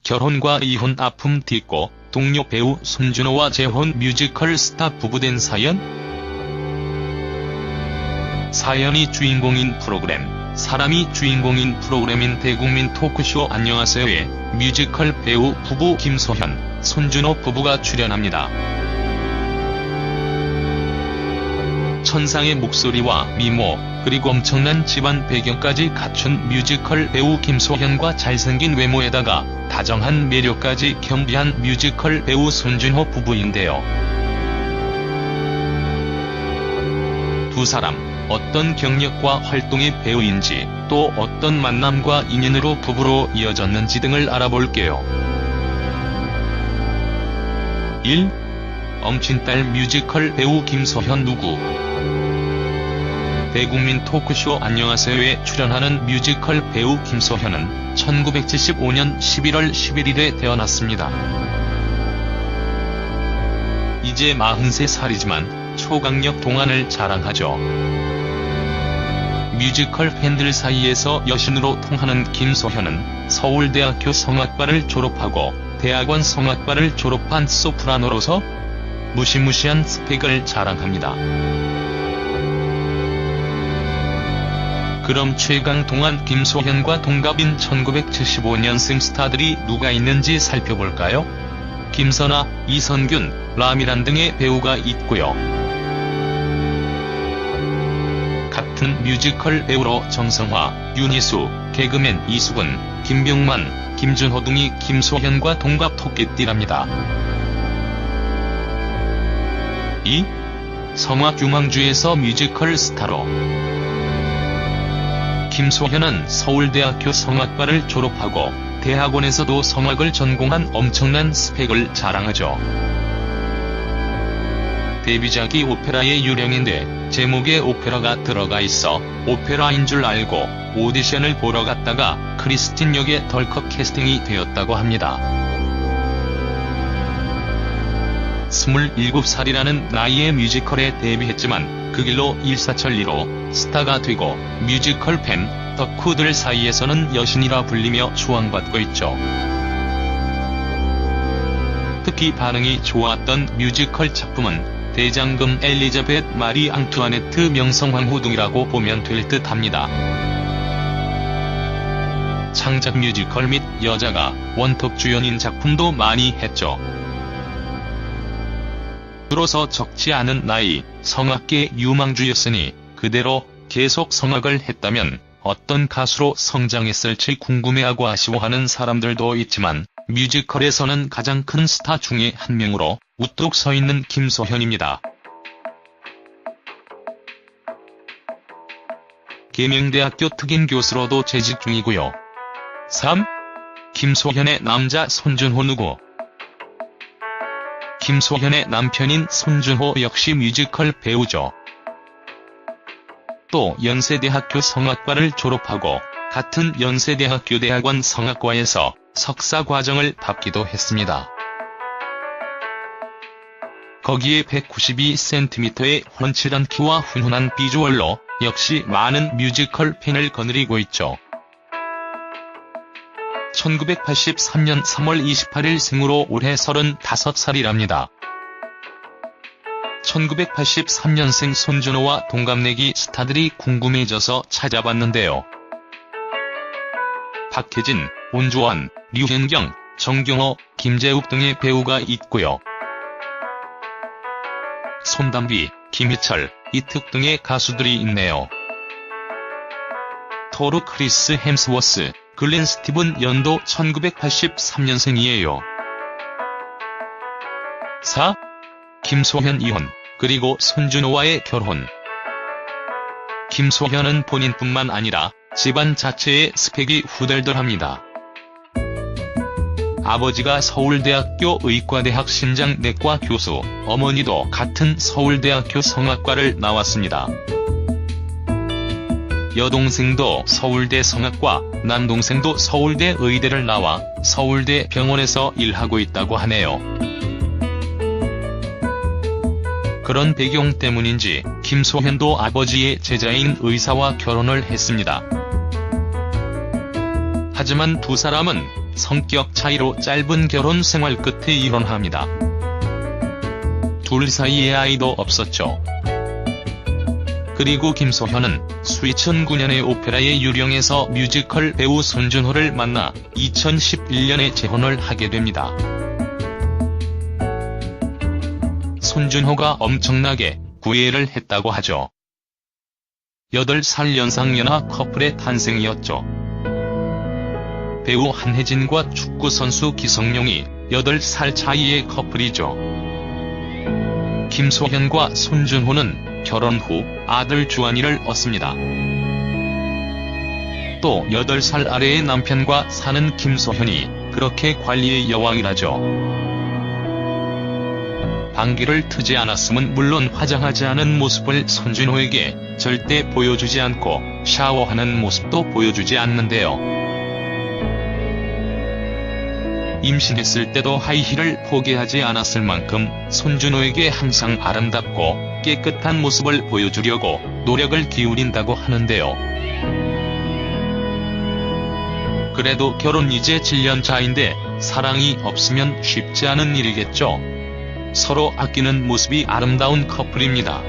결혼과 이혼 아픔 딛고 동료 배우 손준호와 재혼 뮤지컬 스타 부부된 사연? 사연이 주인공인 프로그램, 사람이 주인공인 프로그램인 대국민 토크쇼 안녕하세요에 뮤지컬 배우 부부 김소현, 손준호 부부가 출연합니다. 천상의 목소리와 미모, 그리고 엄청난 집안 배경까지 갖춘 뮤지컬 배우 김소현과 잘생긴 외모에다가 다정한 매력까지 겸비한 뮤지컬 배우 손준호 부부인데요. 두 사람, 어떤 경력과 활동의 배우인지, 또 어떤 만남과 인연으로 부부로 이어졌는지 등을 알아볼게요. 1. 엄친딸 뮤지컬 배우 김소현 누구? 대국민 토크쇼 안녕하세요에 출연하는 뮤지컬 배우 김소현은 1975년 11월 11일에 태어났습니다. 이제 43살이지만 초강력 동안을 자랑하죠. 뮤지컬 팬들 사이에서 여신으로 통하는 김소현은 서울대학교 성악과를 졸업하고 대학원 성악과를 졸업한 소프라노로서 무시무시한 스펙을 자랑합니다. 그럼 최강 동안 김소현과 동갑인 1975년생 스타들이 누가 있는지 살펴볼까요? 김선아, 이선균, 라미란 등의 배우가 있고요. 같은 뮤지컬 배우로 정성화, 윤희수, 개그맨 이수근, 김병만, 김준호 등이 김소현과 동갑 토끼띠랍니다. 2. 성악유망주에서 뮤지컬 스타로. 김소현은 서울대학교 성악과를 졸업하고 대학원에서도 성악을 전공한 엄청난 스펙을 자랑하죠. 데뷔작이 오페라의 유령인데 제목에 오페라가 들어가 있어 오페라인 줄 알고 오디션을 보러 갔다가 크리스틴 역에 덜컥 캐스팅이 되었다고 합니다. 27살이라는 나이에 뮤지컬에 데뷔했지만 그 길로 일사천리로 스타가 되고 뮤지컬 팬, 덕후들 사이에서는 여신이라 불리며 추앙받고 있죠. 특히 반응이 좋았던 뮤지컬 작품은 대장금 엘리자베트 마리 앙투아네트 명성황후 등이라고 보면 될 듯합니다. 창작 뮤지컬 및 여자가 원톱 주연인 작품도 많이 했죠. 비로소 적지 않은 나이, 성악계 유망주였으니 그대로 계속 성악을 했다면 어떤 가수로 성장했을지 궁금해하고 아쉬워하는 사람들도 있지만 뮤지컬에서는 가장 큰 스타 중에 한 명으로 우뚝 서 있는 김소현입니다. 계명대학교 특임교수로도 재직 중이고요. 3. 김소현의 남자 손준호 누구? 김소현의 남편인 손준호 역시 뮤지컬 배우죠. 또 연세대학교 성악과를 졸업하고 같은 연세대학교 대학원 성악과에서 석사 과정을 밟기도 했습니다. 거기에 192cm의 훤칠한 키와 훈훈한 비주얼로 역시 많은 뮤지컬 팬을 거느리고 있죠. 1983년 3월 28일 생으로 올해 35살이랍니다. 1983년생 손준호와 동갑내기 스타들이 궁금해져서 찾아봤는데요. 박혜진, 온주원, 류현경, 정경호, 김재욱 등의 배우가 있고요. 손담비, 김희철, 이특 등의 가수들이 있네요. 토르 크리스 햄스워스, 글렌 스티븐 연도 1983년생이에요. 4. 김소현 이혼, 그리고 손준호와의 결혼. 김소현은 본인뿐만 아니라 집안 자체의 스펙이 후덜덜합니다. 아버지가 서울대학교 의과대학 심장내과 교수, 어머니도 같은 서울대학교 성악과를 나왔습니다. 여동생도 서울대 성악과, 남동생도 서울대 의대를 나와 서울대 병원에서 일하고 있다고 하네요. 그런 배경 때문인지 김소현도 아버지의 제자인 의사와 결혼을 했습니다. 하지만 두 사람은 성격 차이로 짧은 결혼 생활 끝에 이혼합니다. 둘 사이에 아이도 없었죠. 그리고 김소현은 2009년에 오페라의 유령에서 뮤지컬 배우 손준호를 만나 2011년에 재혼을 하게 됩니다. 손준호가 엄청나게 구애를 했다고 하죠. 8살 연상연하 커플의 탄생이었죠. 배우 한혜진과 축구선수 기성용이 8살 차이의 커플이죠. 김소현과 손준호는 결혼 후 아들 주한이를 얻습니다. 또 8살 아래의 남편과 사는 김소현이 그렇게 관리의 여왕이라죠. 방귀를 트지 않았음은 물론 화장하지 않은 모습을 손준호에게 절대 보여주지 않고 샤워하는 모습도 보여주지 않는데요. 임신했을 때도 하이힐을 포기하지 않았을 만큼 손준호에게 항상 아름답고 깨끗한 모습을 보여주려고 노력을 기울인다고 하는데요. 그래도 결혼 이제 7년 차인데 사랑이 없으면 쉽지 않은 일이겠죠. 서로 아끼는 모습이 아름다운 커플입니다.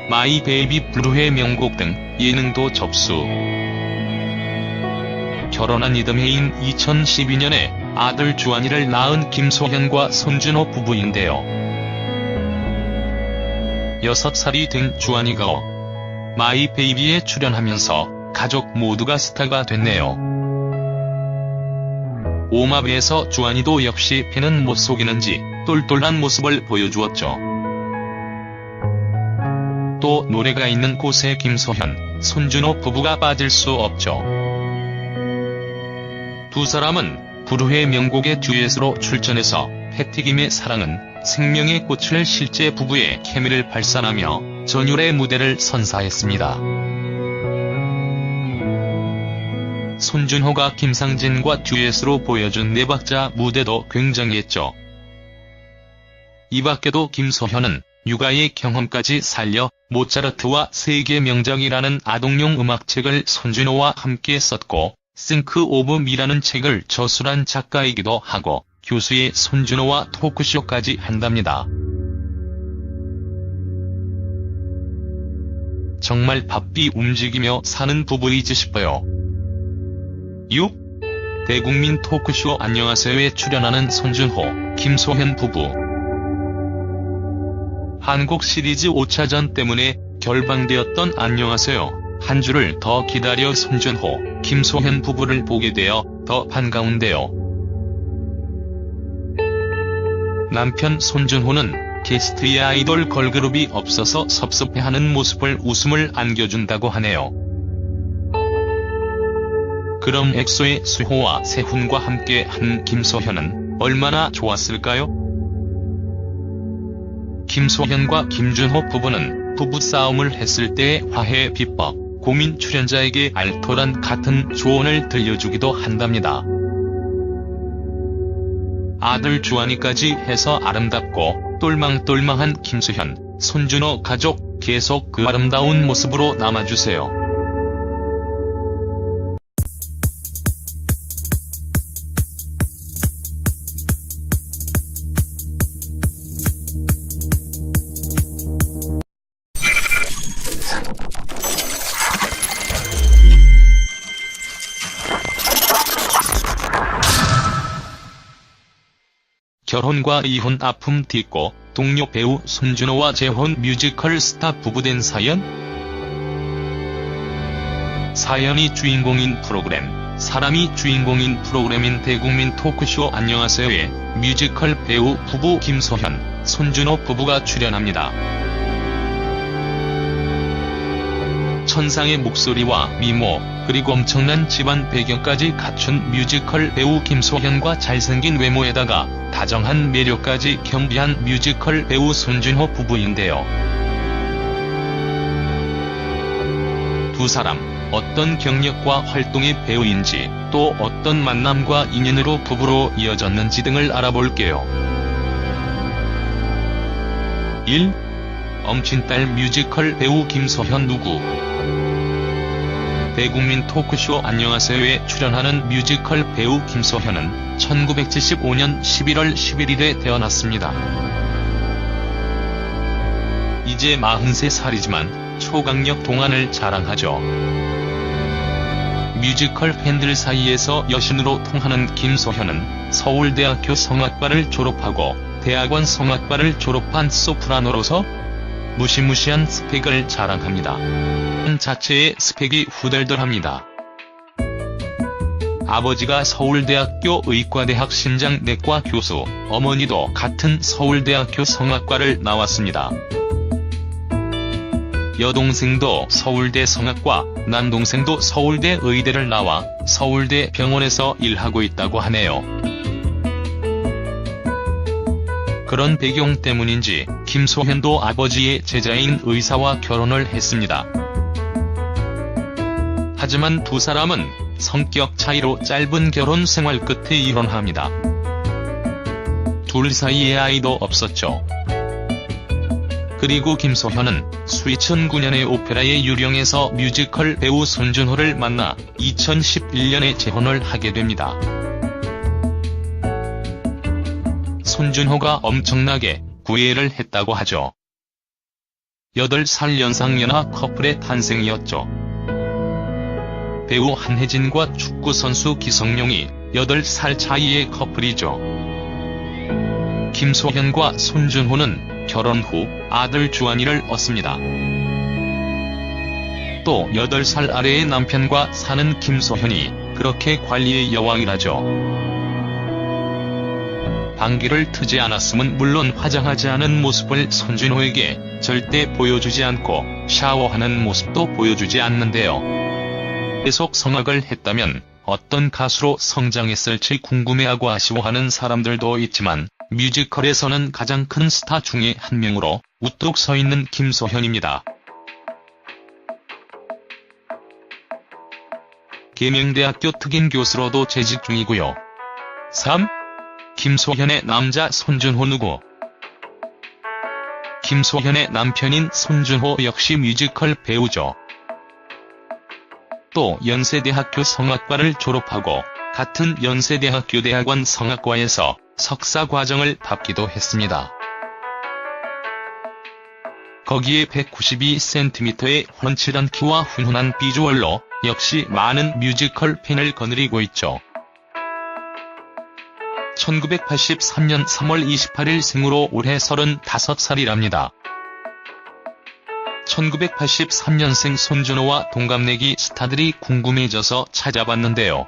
마이 베이비 블루의 명곡 등 예능도 접수. 결혼한 이듬해인 2012년에 아들 주한이를 낳은 김소현과 손준호 부부인데요. 6살이 된 주한이가 마이 베이비에 출연하면서 가족 모두가 스타가 됐네요. 오마배에서 주한이도 역시 팬은 못 속이는지 똘똘한 모습을 보여주었죠. 또 노래가 있는 곳에 김소현, 손준호 부부가 빠질 수 없죠. 두 사람은 불후의 명곡의 듀엣으로 출전해서 패티김의 사랑은 생명의 꽃을 실제 부부의 케미를 발산하며 전율의 무대를 선사했습니다. 손준호가 김상진과 듀엣으로 보여준 네박자 무대도 굉장했죠. 이 밖에도 김소현은 육아의 경험까지 살려 모차르트와 세계 명작이라는 아동용 음악책을 손준호와 함께 썼고 싱크 오브 미라는 책을 저술한 작가이기도 하고 교수의 손준호와 토크쇼까지 한답니다. 정말 바삐 움직이며 사는 부부이지 싶어요. 6. 대국민 토크쇼 안녕하세요에 출연하는 손준호, 김소현 부부. 한국 시리즈 5차전 때문에 결방되었던 안녕하세요. 한 주를 더 기다려 손준호, 김소현 부부를 보게 되어 더 반가운데요. 남편 손준호는 게스트의 아이돌 걸그룹이 없어서 섭섭해하는 모습을 웃음을 안겨준다고 하네요. 그럼 엑소의 수호와 세훈과 함께 한 김소현은 얼마나 좋았을까요? 김소현과 김준호 부부는 부부싸움을 했을 때의 화해 비법, 고민 출연자에게 알토란 같은 조언을 들려주기도 한답니다. 아들 주한이까지 해서 아름답고 똘망똘망한 김소현, 손준호 가족 계속 그 아름다운 모습으로 남아주세요. 결혼과 이혼 아픔 딛고 동료 배우 손준호와 재혼 뮤지컬 스타 부부된 사연? 사연이 주인공인 프로그램, 사람이 주인공인 프로그램인 대국민 토크쇼 안녕하세요에 뮤지컬 배우 부부 김소현, 손준호 부부가 출연합니다. 천상의 목소리와 미모, 그리고 엄청난 집안 배경까지 갖춘 뮤지컬 배우 김소현과 잘생긴 외모에다가 다정한 매력까지 겸비한 뮤지컬 배우 손준호 부부인데요. 두 사람 어떤 경력과 활동의 배우인지, 또 어떤 만남과 인연으로 부부로 이어졌는지 등을 알아볼게요. 1. 엄친딸 뮤지컬 배우 김소현 누구? 대국민 토크쇼 안녕하세요에 출연하는 뮤지컬 배우 김소현은 1975년 11월 11일에 태어났습니다. 이제 43살이지만 초강력 동안을 자랑하죠. 뮤지컬 팬들 사이에서 여신으로 통하는 김소현은 서울대학교 성악과를 졸업하고 대학원 성악과를 졸업한 소프라노로서 무시무시한 스펙을 자랑합니다. 자체의 스펙이 후덜덜합니다. 아버지가 서울대학교 의과대학 신장내과 교수, 어머니도 같은 서울대학교 성악과를 나왔습니다. 여동생도 서울대 성악과, 남동생도 서울대 의대를 나와 서울대 병원에서 일하고 있다고 하네요. 그런 배경 때문인지 김소현도 아버지의 제자인 의사와 결혼을 했습니다. 하지만 두 사람은 성격 차이로 짧은 결혼 생활 끝에 이혼합니다. 둘 사이에 아이도 없었죠. 그리고 김소현은 2009년에 오페라의 유령에서 뮤지컬 배우 손준호를 만나 2011년에 재혼을 하게 됩니다. 손준호가 엄청나게 구애를 했다고 하죠. 8살 연상연하 커플의 탄생이었죠. 배우 한혜진과 축구선수 기성용이 8살 차이의 커플이죠. 김소현과 손준호는 결혼 후 아들 주한이를 얻습니다. 또 8살 아래의 남편과 사는 김소현이 그렇게 관리의 여왕이라죠. 방귀를 트지 않았음은 물론 화장하지 않은 모습을 손준호에게 절대 보여주지 않고 샤워하는 모습도 보여주지 않는데요. 계속 성악을 했다면 어떤 가수로 성장했을지 궁금해하고 아쉬워하는 사람들도 있지만 뮤지컬에서는 가장 큰 스타 중에 한 명으로 우뚝 서 있는 김소현입니다. 계명대학교 특임교수로도 재직 중이고요. 3. 김소현의 남자 손준호 누구? 김소현의 남편인 손준호 역시 뮤지컬 배우죠. 또 연세대학교 성악과를 졸업하고 같은 연세대학교 대학원 성악과에서 석사 과정을 밟기도 했습니다. 거기에 192cm의 훤칠한 키와 훈훈한 비주얼로 역시 많은 뮤지컬 팬을 거느리고 있죠. 1983년 3월 28일 생으로 올해 35살이랍니다. 1983년생 손준호와 동갑내기 스타들이 궁금해져서 찾아봤는데요.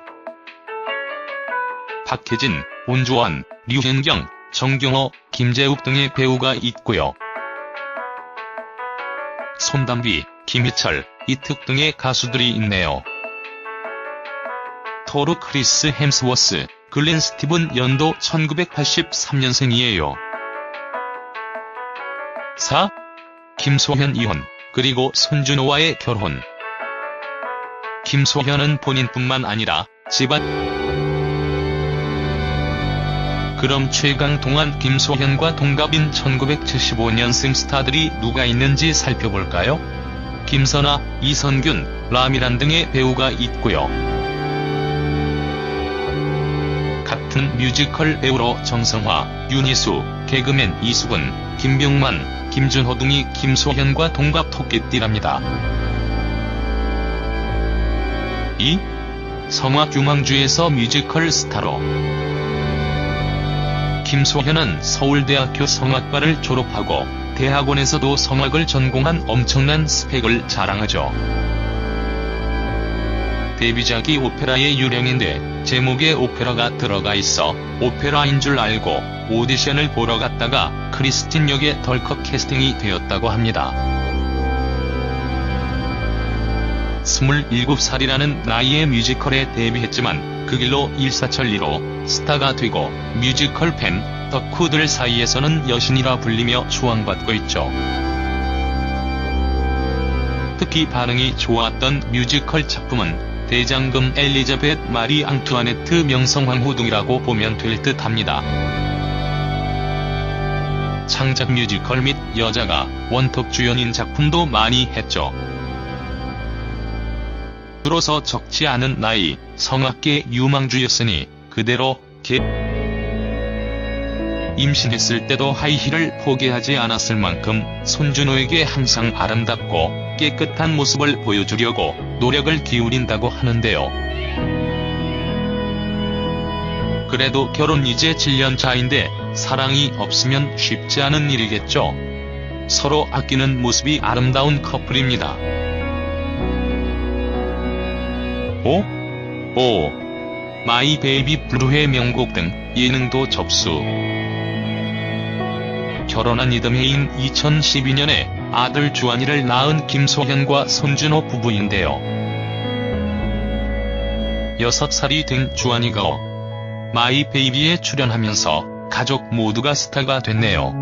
박혜진, 온주환, 류현경, 정경호, 김재욱 등의 배우가 있고요. 손담비, 김희철, 이특 등의 가수들이 있네요. 토르 크리스 햄스워스, 글렌 스티븐 연도 1983년생이에요. 4. 김소현 이혼, 그리고 손준호와의 결혼. 김소현은 본인뿐만 아니라 집안. 그럼 최강 동안 김소현과 동갑인 1975년생 스타들이 누가 있는지 살펴볼까요? 김선아, 이선균, 라미란 등의 배우가 있고요. 같은 뮤지컬 배우로 정성화, 윤희수, 개그맨 이수근, 김병만, 김준호 등이 김소현과 동갑 토끼띠랍니다. 2. 성악 유망주에서 뮤지컬 스타로. 김소현은 서울대학교 성악과를 졸업하고 대학원에서도 성악을 전공한 엄청난 스펙을 자랑하죠. 데뷔작이 오페라의 유령인데 제목에 오페라가 들어가 있어 오페라인 줄 알고 오디션을 보러 갔다가 크리스틴 역에 덜컥 캐스팅이 되었다고 합니다. 27살이라는 나이에 뮤지컬에 데뷔했지만 그 길로 일사천리로 스타가 되고 뮤지컬 팬, 덕후들 사이에서는 여신이라 불리며 추앙받고 있죠. 특히 반응이 좋았던 뮤지컬 작품은 대장금 엘리자베트 마리 앙투아네트 명성황후 등이라고 보면 될 듯합니다. 창작 뮤지컬 및 여자가 원톱 주연인 작품도 많이 했죠. 비로소 적지 않은 나이, 성악계 유망주였으니 그대로 임신했을 때도 하이힐을 포기하지 않았을 만큼 손준호에게 항상 아름답고 깨끗한 모습을 보여주려고 노력을 기울인다고 하는데요. 그래도 결혼 이제 7년 차인데 사랑이 없으면 쉽지 않은 일이겠죠. 서로 아끼는 모습이 아름다운 커플입니다. 마이 베이비 불후의 명곡 등 예능도 접수. 결혼한 이듬해인 2012년에 아들 주한이를 낳은 김소현과 손준호 부부인데요. 6살이 된 주한이가 마이 베이비에 출연하면서 가족 모두가 스타가 됐네요.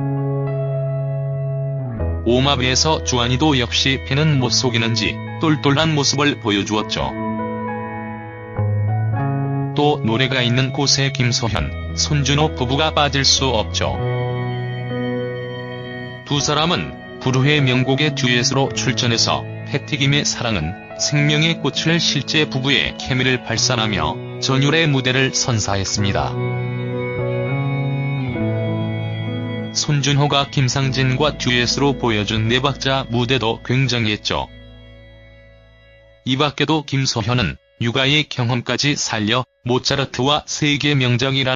오마배에서 주한이도 역시 팬은 못 속이는지 똘똘한 모습을 보여주었죠. 또 노래가 있는 곳에 김소현, 손준호 부부가 빠질 수 없죠. 두 사람은 불후의 명곡의 듀엣으로 출전해서 패티김의 사랑은 생명의 꽃을 실제 부부의 케미를 발산하며 전율의 무대를 선사했습니다. 손준호가 김상진과 듀엣으로 보여준 네 박자 무대도 굉장했죠. 이 밖에도 김소현은 육아의 경험까지 살려 모차르트와 세계 명작이라는